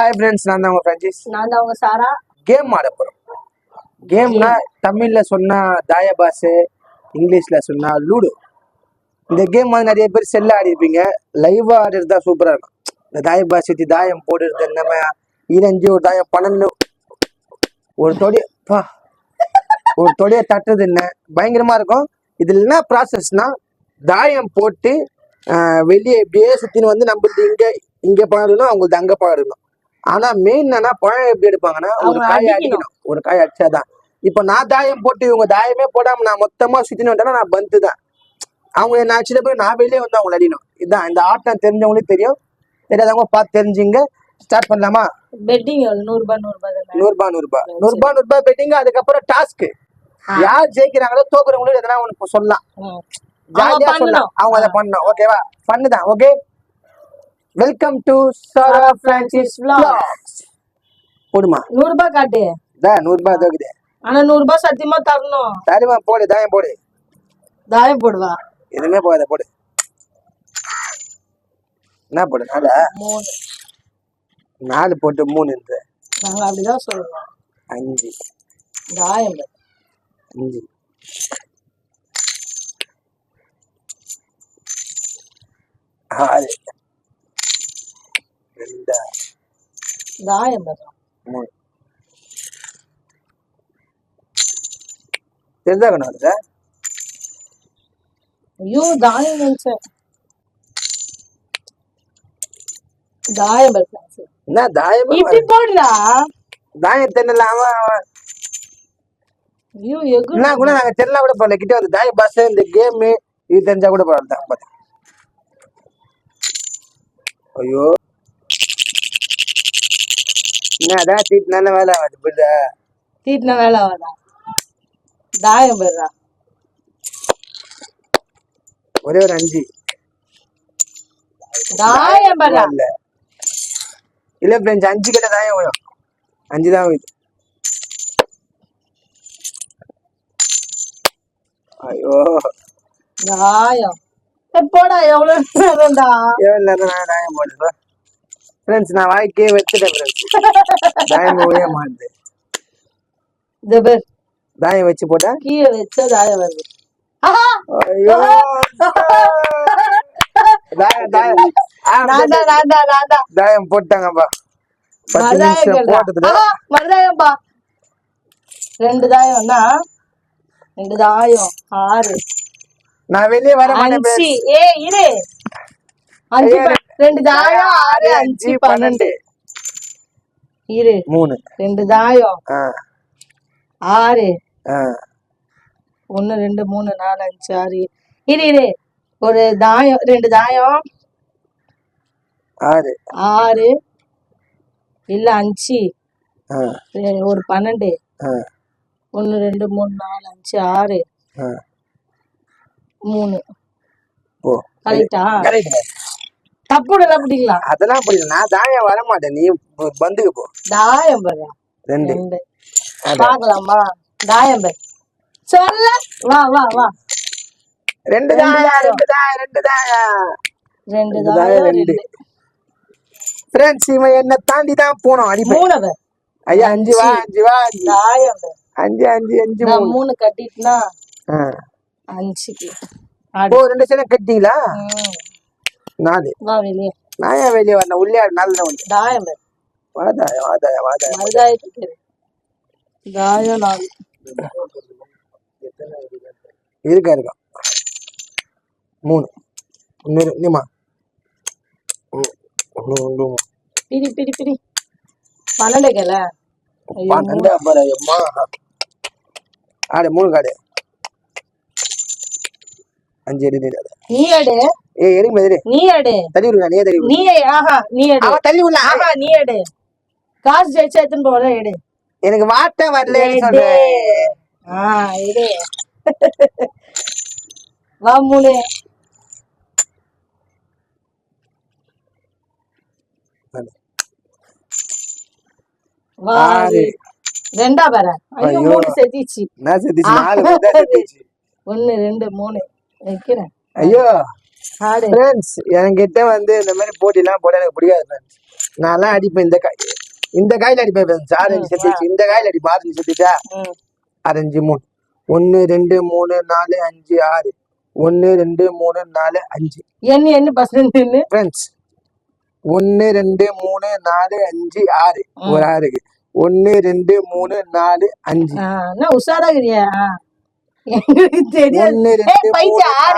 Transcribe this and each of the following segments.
Hi friends, நான் தான் உங்க ஃப்ரான்சிஸ். நான் தான் உங்க சாரா. கேம் ஆட போறோம். கேம்னா தமிழ்ல சொன்னா தாயபாசு, இங்கிலீஷ்ல சொன்னா லூடோ. இந்த கேம் வந்து நிறைய பேர் செல்ல ஆடி இருப்பீங்க. லைவா ஆடுறது தான் சூப்பரா இருக்கும். இந்த தாயபாசு வச்சு தாயம் போடுறது, நம்ம 25 ஒரு தாயம் 12 ஒரு தொடைய தட்டுறது என்ன பயங்கரமா இருக்கும். இதுல என்ன ப்ராசஸ்னா, தாயம் போட்டு வெளியே இப்படியே சுத்தின்னு வந்து நம்மளுக்கு இங்க பாடணும், அவங்களுக்கு அங்க பாடணும். ஆனா மெயின் என்னன்னா, பழம் எப்படி எடுப்பாங்கன்னா, ஒரு காய் அடிக்கணும். ஒரு காய் அடிச்சாதான். இப்ப நான் தாயம் போட்டு இவங்க தாயமே போடாம நான் மொத்தமா சுத்தின்னு வந்தேன்னா நான் பந்து தான். அவங்க என்ன ஆச்சுல போய் நான் வெளியே வந்து அவங்க அடிக்கணும். இதுதான் இந்த ஆட்டம். தெரிஞ்சவங்களுக்கு தெரியும், தெரியாதவங்க பார்த்து தெரிஞ்சுங்க. ஸ்டார்ட் பண்ணலாமா? பெட்டிங் 100 ரூபாய் பெட்டிங். அதுக்கப்புறம் டாஸ்க். யார் ஜெயிக்கிறாங்களோ தோக்குறவங்களும் எதனா ஒண்ணு சொல்லலாம். ஜாலியா சொல்லலாம். அவங்க அதை பண்ணணும். ஓகேவா? பண்ணுதான். Okay, welcome to Sara Francis vlogs. போடுமா? 100 ரூபாய் காட்டு. 100 ரூபாய் தோக்குது. ஆனா 100 ரூபாய் சத்தியமா தரணும். சரிமா, போடு. தாயம் போடு. தாயம் போடுவா? எதுவுமே போகாத, போடு. என்ன போடு? 4 போட்டு 3 இருந்து நாங்க அப்படிதான் சொல்லுவோம். 5 தாயம் 5 6 2 தாயம் 3 தெரிஞ்சாக்கணும் அதுல. ஐயோ, தாயம் நினைச்சேன். தாயம் என்ன தாயம்? இப்படி போடுடா. தாயம் தெரியல. ஐயோ, என்ன கூட நாங்க தெரியல கூட போடல. கிட்ட வந்து தாய பாஸ் இந்த கேம் இது தெரிஞ்சா கூட போடலாம். ஐயோ, என்னடா தீட்டினால வேலை ஆகாது. புரியுதா? தீட்டின வேலை ஆகாதா? தாயம் பெறா. ஒரே ஒரு 5 தாயம் பெறா. இல்ல ஃப்ரெண்ட்ஸ், 5 கிட்ட தாயம் வரும். 5 தான் வருது. ஐயோ, தாயம் போடா. எவ்வளவு நேரம்டா? எவ்வளவு நேரம் நான் தாயம் போடுறேன் ஃப்ரெண்ட்ஸ். நான் வாய்க்கே வச்சுட்டேன் ஃப்ரெண்ட்ஸ். தாயம் ஒரே மாறுது. தாயம் வச்சு போட்டா கீழே வச்சா தாயம் வருது. ஐயோ, தாயம் போட்டாங்கப்பா. 10 நிமிஷம் போட்டதுல மறுதாயம்பா. 2 தாயம்னா 2 தாயம் 6. நான் வெளியே வர மாட்டேன். 2 தாயம் 6 5 12 இரு. 3 2 தாயம் 6 1 2 3 4 5 6 இரு. ஒரு தாயம் 2 தாயம் 6 இல்ல 5 ஒரு 12 1 2 3 4 5 6 3. கரெக்டா? தப்புடல பிடிக்கலாம். அதெல்லாம் பிடிக்கல. நான் தாயம் வர மாட்டேன். நீ பந்துக்கு போ. தாயம் பெற 2 பாக்கலாமா? தாயம் பெற சொல்ல. வா 2 தாயம் 2 ஃப்ரெண்ட்ஸ். இவன் என்ன தாண்டி தான் போனோம். அடி 3 ஐயா 5 வா தாயம் 5 3 கட்டிட்டுனா 5க்கு ஓ 2 சேன கட்டிங்களா? 4 வா வெளியே. நான் ஏன் வெளியே வரணும்? உள்ளே நல்ல வந்து தாயம் வா தாயம் தாயம் 4 இருக்கா 3 இன்னுமா பிரி 12 கேல. 12 பாரு அம்மா. ஆடு 3 காடு 5 எடு. நீ எடு. எதுக்கு மாதிரி நீ எடு. தள்ளி விடுங்க. நீ தள்ளி நீ நீ எடு. அவ தள்ளி விடல. நீ எடு. காசு ஜெயிச்சா எடுத்துன்னு போறத எடு. எனக்கு வாட்ட வரலன்னு சொல்றேன். எடு. வா 3 வா 2 பேர. ஐயோ 3 செத்திச்சு. நான் செத்திச்சு. 4 தான் செத்திச்சு. 1 2 3 வைக்கிறேன். ஐயோ ஃப்ரெண்ட்ஸ், என்கிட்ட வந்து இந்த மாதிரி போட்டிலாம் போட எனக்கு பிடிக்காது ஃப்ரெண்ட்ஸ். நான்லாம் அடிப்பேன். இந்த இந்த காயில அடி ஃப்ரெண்ட்ஸ். 6 5 செத்துச்சு. இந்த காயில அடி 6 செத்துச்சா. 6 5 3 1 2 3 4 5 6 1 2 3 4 5 என்ன பர்சன்ட் ஃப்ரெண்ட்ஸ். 1 2 3 4 5 6 ஒரு 6 இருக்கு. 1 2 3 4 5 என்ன உஷாரா இருக்கிறியா? எங்களுக்கு தெரியாது. 1 2 3 பைத்தியம் 6. 4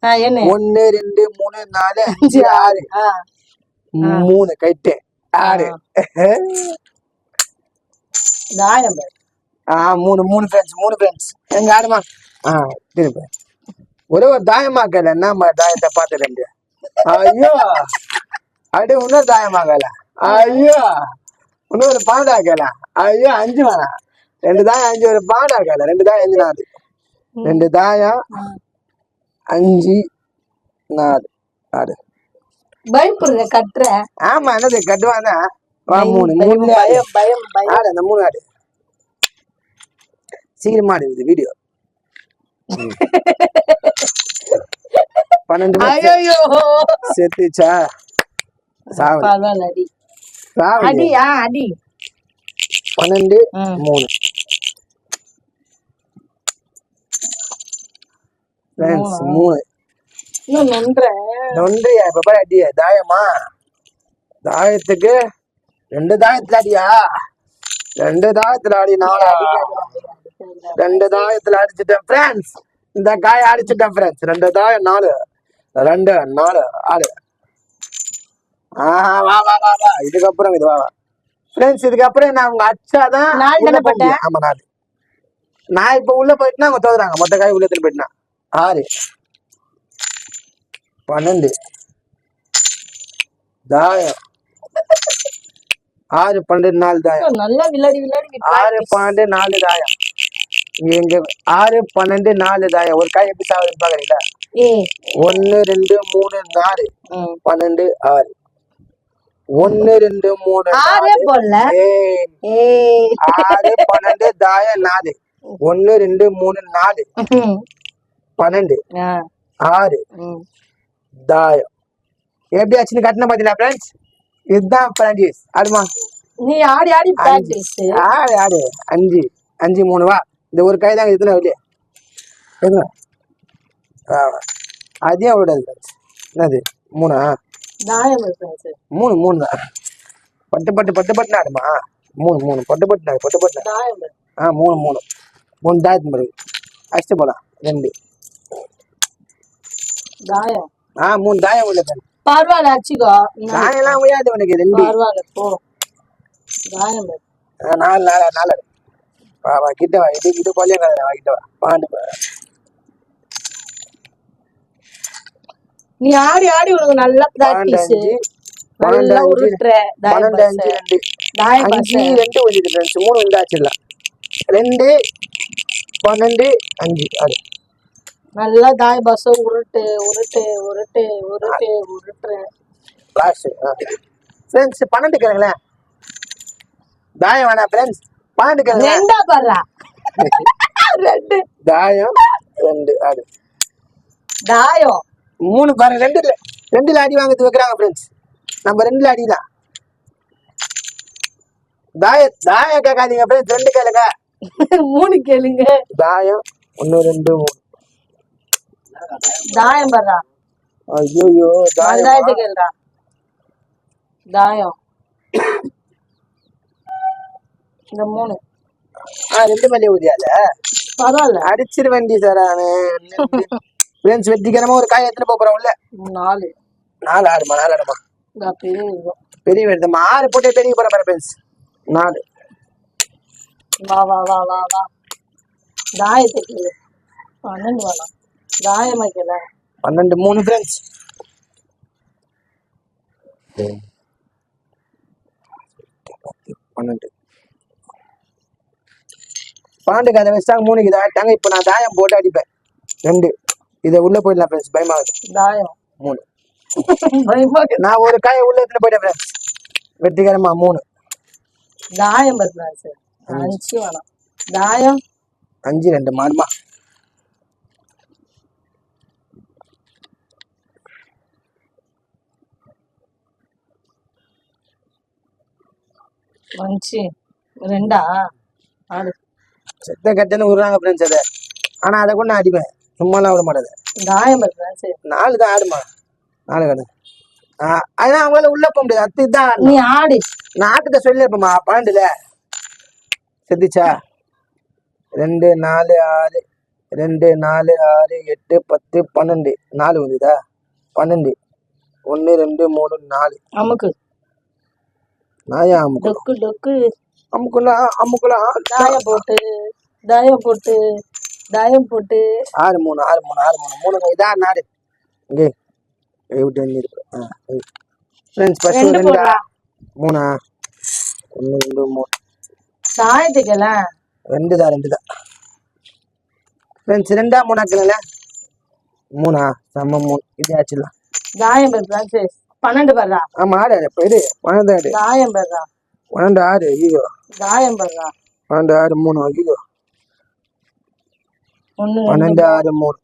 5 என்ன 1 2 3 4 5 6 3 கைட்டு 6 தாயம் 3 ஃப்ரெண்ட்ஸ் 3 ஃப்ரெண்ட்ஸ். எங்க ஆடுமா திரும்ப ஒரே ஒரு தாயமாக்கல. என்ன தாயத்தை பார்த்துட்டு ஐயோ அடி இன்னொரு தாயமாக்கல. ஐயோ இன்னொரு பாண்டாக்கல. ஐயோ 5 வேணாம். 2 தாயம் 5 ஒரு பாண்டாக்கல. 2 தாயம் 5 4 2 தாயம் 5 4 ஆடு. பயப்படுற கட்டுற. ஆமா என்னது கட்டுவானா. 3 பயம் பயம் பயம். ஆடு அந்த 3 ஆடு சீக்கிரமா ஆடு. இது வீடியோ 12 செத்துச்சா. அடி அடி அடி 12 3 ஃப்ரெண்ட்ஸ் 3 நொன்றியா இப்ப பாரு அடியா தாயமா. தாயத்துக்கு 2 தாயத்துல அடியா. 2 தாயத்துல அடி. 4 அடி 2 தாயத்துல அடிச்சுட்டேன் ஃப்ரெண்ட்ஸ். இந்த காய அடிச்சுட்டேன் ஃப்ரெண்ட்ஸ். 2 தாயம் 4 2 4 ஆடு. வா வா வா வா. இதுக்கப்புறம் இது வா ஃப்ரெண்ட்ஸ். இதுக்கப்புறம் நான் அவங்க அச்சாதான். ஆமா 4. நான் இப்ப உள்ள போயிட்டுனா அவங்க தோதுறாங்க. மொத்த காய் உள்ள போயிட்டுனா 6 12 தாயம் 6 12 4 தாயம். நல்லா விளையாடி விளையாடி 6 12 4 தாயம். இங்க 6 12 4 தாயம். ஒரு காய் எப்படி சாகுதுன்னு பாக்குறீங்களா. 1 2 3 4 12 6 1 2 3 6 12 தாயம் 4 1 2 3 4 12 6 தாயம். எப்படி ஆச்சுன்னு கட்டின பாத்தீங்களா ஃப்ரெண்ட்ஸ். இதுதான் பிராக்டிஸ். ஆடுமா நீ ஆடி ஆடி பிராக்டிஸ். ஆடு ஆடு 5 5 3 வா. இந்த ஒரு காய் தான் இதுல வெளியே அதே விடாது. என்னது 3 3 3 தான். பட்டு பட்டு பட்டு பட்டு ஆடுமா 3 3 பட்டு பட்டு பட்டு பட்டு 3 3 3 தாயத்து பிறகு அடிச்சு போலாம் 2 தாயம் 3 தாயம் உள்ள பரவாயில்ல அடிச்சுக்கோ. தாயம் எல்லாம் உயாது உனக்கு 2 பரவாயில்ல போ. தாயம் 4 4 4 வா வா கிட்ட வா. இது கொல்லிய வா கிட்ட வா. பாண்டு நீ ஆடி ஆடி உனக்கு நல்லா பிராக்டிஸ். 12 5 2 5 2 வந்துது ஃப்ரெண்ட்ஸ். 3 வந்தாச்சுடலாம். 2 12 5 ஆடு. நல்லா தாய் பஸ் உருட்டு உருட்டு உருட்டு உருட்டு உருட்டு. லாஸ்ட் ஃப்ரெண்ட்ஸ் 12 கேளுங்களேன். தாயம் வேணா ஃப்ரெண்ட்ஸ். 12 கேளுங்களேன். 2 பர்றா 2 தாயம் 2 ஆடு. தாயம் 3 பாருங்க. 2ல அடி வாங்கி வைக்கிறாங்க ஃப்ரெண்ட்ஸ். நம்ம 2ல அடிதான். தாயம் கேட்காதீங்க ஃப்ரெண்ட்ஸ். 2 கேளுங்க. 3 கேளுங்க. தாயம் 1 2 3 தாயம் பர்றா. ஐயோ தாயம் கேளுடா. தாயம் இந்த 3 2 மல்லி ஊதியால பரவாயில்ல அடிச்சிரு வண்டி சார். ஃப்ரெண்ட்ஸ் வெற்றிகரமா ஒரு காய் எத்தனை போறோம் உள்ள 4 4 ஆடுமா 4 ஆடுமா பெரிய எடுத்தமா 6 போட்டு பெரிய போற பாரு ஃப்ரெண்ட்ஸ். 4 வா வா வா வா வா. தாயத்தை கேளு. 12 வேணாம். தாயம் கேள 12 3 ஃப்ரெண்ட்ஸ். பாண்டுக்கு அதை வச்சாங்க 3 இதை ஆட்டாங்க. இப்ப நான் தாயம் போட்டு அடிப்பேன் 2. இதை உள்ள போயிடலாம் ஃப்ரெண்ட்ஸ். பயமாகுது. தாயம் 3 நான் ஒரு காயை உள்ள எடுத்துட்டு போயிட்டேன் ஃப்ரெண்ட்ஸ். வெற்றிகரமா 3 தாயம் பர்றா சார். 5 வேணாம். தாயம் 5 2 மாறுமா. அஞ்சு ரெண்டா ஆடு செத்த கட்டன்னு விடுறாங்க ஃப்ரெண்ட்ஸ் அதை. ஆனா அதை கூட நான் அடிப்பேன், சும்மாலாம் விட மாட்டேது. தாயம் பண்றேன் சரி 4 தான் ஆடுமா, 4 கட்டு. அதான் அவங்களால உள்ள போக முடியாது, அது தான் நீ ஆடணும். ஆடு நான் ஆட்டுட்ட சொல்லிருப்பேம்மா 12ல செத்துச்சா. 2 4 6 2 4 6 8 10 12 4 வந்துதா 12 1 2 3 4. அமுக்கு நான் ஏன் அமுக்கணும்? டொக்கு டொக்கு அமுக்கலாம் அமுக்கலாம். தாயம் போட்டு தாயம் போட்டு தாயம் போட்டு 6 3 6 3 6 3 3 இதான் 4 இங்கே விட்டு வந்துருக்கு. ஃப்ரெண்ட்ஸ் ஃபர்ஸ்ட் ரெண்டு 2 போடுறா 3 1 2 3 தாயத்துக்கல 2 தான் 2 தான் ஃப்ரெண்ட்ஸ். 2 3 ஆக்கல 3 சம 3 இது ஆச்சுலாம். தாயம் பண்றேன் சரி 12 பண்றா ஆமா ஆடு இப்போ இது 12 ஆடு தாயம் பண்றா 12 ஆடு. ஐயோ தாயம் பண்றா 12 ஆடு 3. ஐயோ 1 12 2 ஆடு 3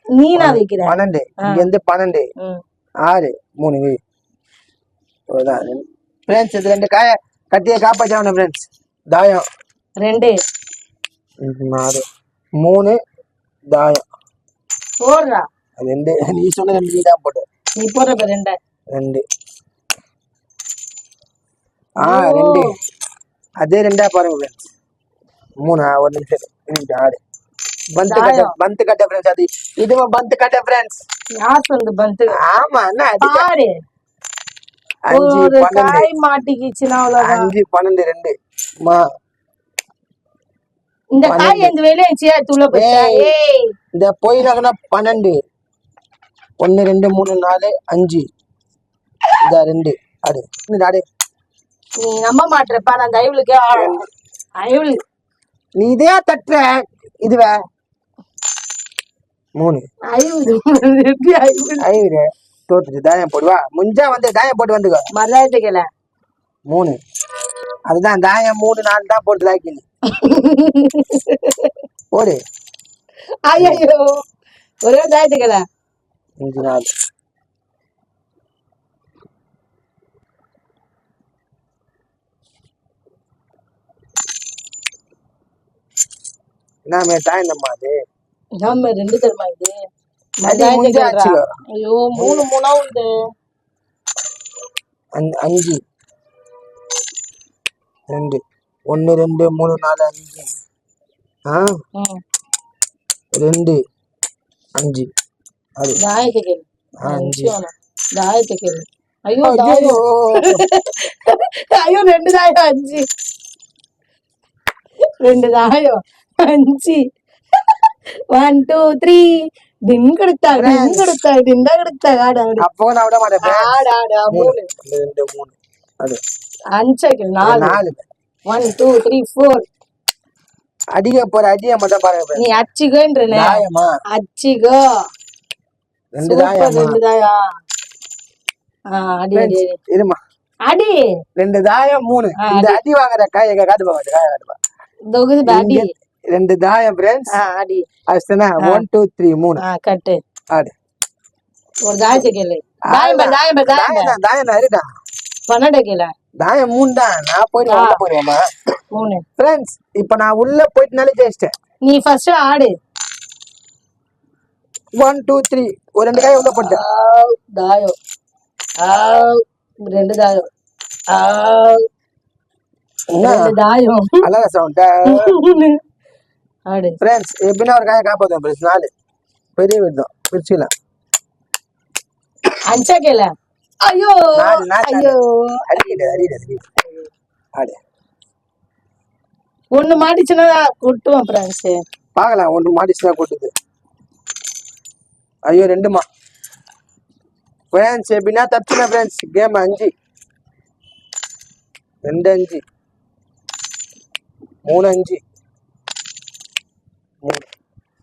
நீனா வைக்கிற 12 இங்க இருந்து 12 ம் 6 3 ஃப்ரெண்ட்ஸ். இது 2 காய கட்டியை காப்பாற்றணும் ஃப்ரெண்ட்ஸ். தாயம் 2 4 3 தாயம் போடுறா 2. நீ சொன்ன 2 நீ தான் போட்டு நீ போடுற 2 2 2 அதே 2 பாருங்க ஃப்ரெண்ட்ஸ். 3 ஒரு நிமிஷம் இந்த ஆடு பந்து கட்ட ஃப்ரெண்ட்ஸ். அது இதுவும் பந்து கட்ட ஃப்ரெண்ட்ஸ். யார் சொந்த பந்து ஆமா என்ன அது பாரு 5 ஒரு 12 காய் மாட்டிக்கிச்சுன்னா அவ்வளவுதான் 5 12 2 மா. இந்த காய் எந்த வேலையை செய்ய துள போச்சா ஏய் இந்த பொயில 12 1 2 3 4 5 இந்த 2 ஆடு இந்த ஆடு. நீ நம்ப மாட்டேப்பா நான் தயவுலுக்கே ஐவலு நீ இதே தட்டுற இதுவே 3 ஐவலு எப்படி ஐவலு ஐயரு தோத்துட்டு தாயம் போடுவா முஞ்சா வந்து தாயம் போட்டு வந்துக்கோ. மரியாதைக்கல 3 அதுதான் தாயம் 3 4 தான் போட்டு லாக்கி போடு. ஐயோ ஒரே தாயத்துக்கல 5 4 என்ன தாயம் நம்ம அது நம்ம 2 தரமா இது அது முஞ்சா ஆச்சுக்கோ. ஐயோ 3 3 உண்டு 5 2 1 2 3 4 5 2 5 அது தாயத்துக்கல 5. தாயத்துக்கல ஐயோ ஐயோ ஐயோ 2 தாயம் 5 2 தாயம் 5 1 2 3 டின் கொடுத்தா டிண்டா கொடுத்தா ஆடு ஆடு அப்போ நான் விட மாட்டேன். ஆடு ஆடு 3 2 3 அது 5 4 4 1 2 3 4 அடிக்க போற அடிய மட்டும் பாருங்க. நீ அச்சிகோன்றனே தாயமா அச்சிகோ 2 தாயமா 2 தாயா அடி அடி இருமா அடி 2 தாயம் 3 இந்த அடி வாங்குற காய காட்டு பாங்க காய காட்டு பா தொகுது அடி 2 தாயம் ஃப்ரெண்ட்ஸ். அடி அஸ்தனா 1 2 3 3 கட்டு ஆடு ஒரு தாயத்தை கேளு தாயம் தாயம் தாயம் தாயம் இருக்கா 12 கேளு தாயம் 3 தான். நான் போயிட்டு உள்ள போயிடுவேமா 3 ஃப்ரெண்ட்ஸ். இப்ப நான் உள்ள போயிட்டுனாலே ஜெயிச்சிட்டேன். நீ ஃபர்ஸ்ட் ஆடு 1 2 3 ஒரு 2 காய் உள்ள போட்டேன். தாயம் 2 தாயம் 2 தாயம் அழகா சவுண்ட் ஆடு ஃப்ரெண்ட்ஸ். எப்படின்னா ஒரு காயை காப்பாற்றுவேன் ஃப்ரெண்ட்ஸ். 4 பெரிய விதம் பிரிச்சுக்கலாம். 5 கேள ஐயோ 4 ஐயோ அடிக்கிட்டு ஆடு ஒண்ணு மாட்டிச்சுன்னா கொட்டுவான் ஃப்ரெண்ட்ஸ். பார்க்கலாம் 1 மாடிச்சுனா கொட்டுது. ஐயோ 2மா ஃப்ரெண்ட்ஸ். எப்படின்னா தப்பிச்சுனா ஃப்ரெண்ட்ஸ். Game 5 2 5 3 5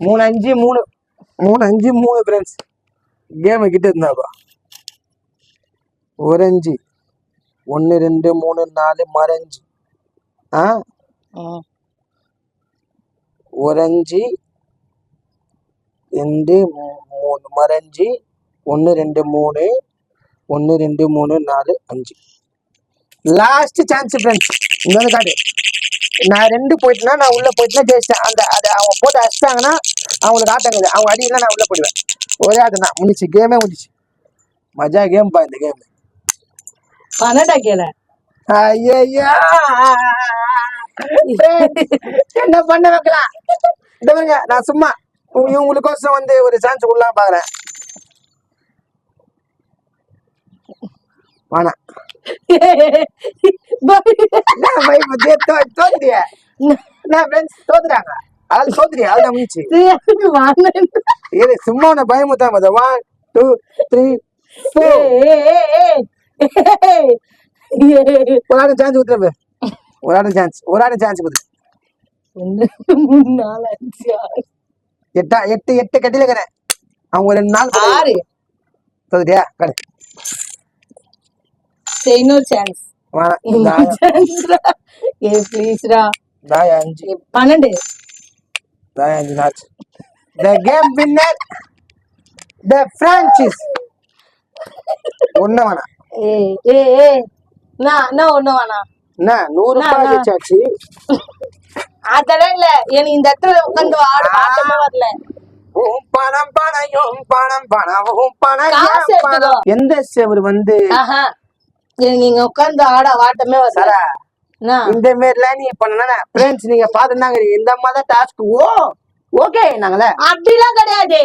3 5 3 3 5 3 friends. கேம் கிட்ட இருந்தாப்பா 1 5 1 2 3 4 மறைஞ்சு 1 5 2 3 மறைஞ்சு 1 2 3 1 2 3 4 5 லாஸ்ட் சான்ஸ் ஃப்ரெண்ட்ஸ். இங்க வந்து காட்டு. நான் 2 போயிட்டுனா நான் உள்ள போயிட்டுனா ஜெயிச்சிட்டேன். அந்த அது அவங்க போட்டு அடிச்சிட்டாங்கன்னா அவங்களுக்கு ஆட்டங்குது. அவங்க அடிக்கலாம் நான் உள்ள போயிடுவேன். ஒரே ஆட்டம் தான் முடிச்சு. கேமே முடிச்சு. மஜா கேம் பா இந்த கேம். பண்ணடா கேள. ஐயா என்ன பண்ண வைக்கலாம். இதவங்க நான் சும்மா இவங்களுக்கோசம் வந்து ஒரு சான்ஸ் கொடுலாம் பாக்குறேன். வேணாம். தோத்துறிய தோத்துறாங்க. அது தோத்துறியா அது முடிச்சு. இது சும்மா உன்னை பயமுத்தான். 1 2 3 4 ஒரு ஆடு சான்ஸ் கொடுத்துரு. ஒரு ஆடு சான்ஸ் கொடுத்து 1 3 4 5 6 8 கட்டில இருக்கிறேன். அவங்க 2 நாள் 6 தோத்துறியா கடை. Say no chance. Please ra. 5 12. 5 notch. The game winner, the franchise. ஒண்ணு வேணாம். நான் ஒண்ணு வேணாம். என்ன 100 ரூபாய் வச்சாச்சு. அதெல்லாம் இல்ல. எனக்கு இந்த இடத்துல உட்காந்து ஆட்டமே வரல. பணம் பணம் பணம் பணம் பணம். காசு எடுத்துக்கோ. எந்த செவர் வந்து எனக்கு இங்க உட்காந்து ஆட்டமே வரல. இந்த மாதிரிலாம் நீ பண்ணனா ஃப்ரெண்ட்ஸ் நீங்க பாத்துனாங்க இந்த மாதிரி டாஸ்க் ஓகே நாங்களே அப்படிலாம் கிடையாது.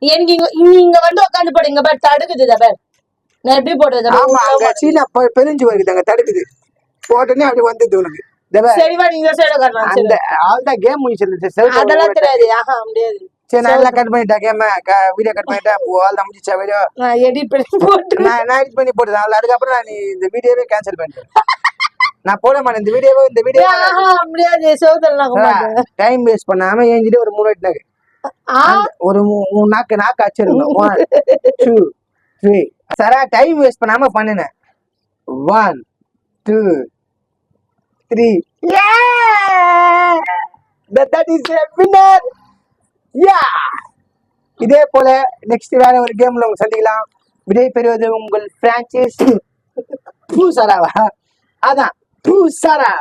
எனக்கு இங்க வந்து உட்காந்து போடுங்க பட் தடுக்குது பார். நான் எப்படி போடுறது? ஆமா அங்க சீனா பெரிஞ்சு வருது அங்க தடுக்குது. போட்டனே அப்படி வந்து உனக்கு. சரிவா நீங்க சைடு உட்காரலாம். அந்த ஆல் த கேம் முடிச்சிருச்சு. அதெல்லாம் தெரியாது. முடியாது. சரி நான் எல்லாம் கட் பண்ணிட்டேன். கேம் வீடியோ கட் பண்ணிட்டேன். ஆல் தான் முடிச்சா வீடியோ நான் எடிட் பண்ணி போட்டு நான் எடிட் பண்ணி போட்டுதான். அதுக்கப்புறம் நான் இந்த வீடியோவே கேன்சல் பண்ணிட்டேன். நான் போட மாட்டேன் இந்த வீடியோ முடியாது. சோதனை டைம் வேஸ்ட் பண்ணாம ஏஞ்சிட்டு ஒரு 3 நாக்கு ஒரு 3 நாக்கு அச்சிருந்தோம். 1 2 3 சரா டைம் வேஸ்ட் பண்ணாம பண்ணினேன். 1 2 3 that is a winner. இதே போல நெக்ஸ்ட் வேற ஒரு கேம்ல உங்க சந்திக்கலாம். விடை பெறுவது உங்கள் பிரான்சைஸ் பூசாராவா? அதான் பூசாரா.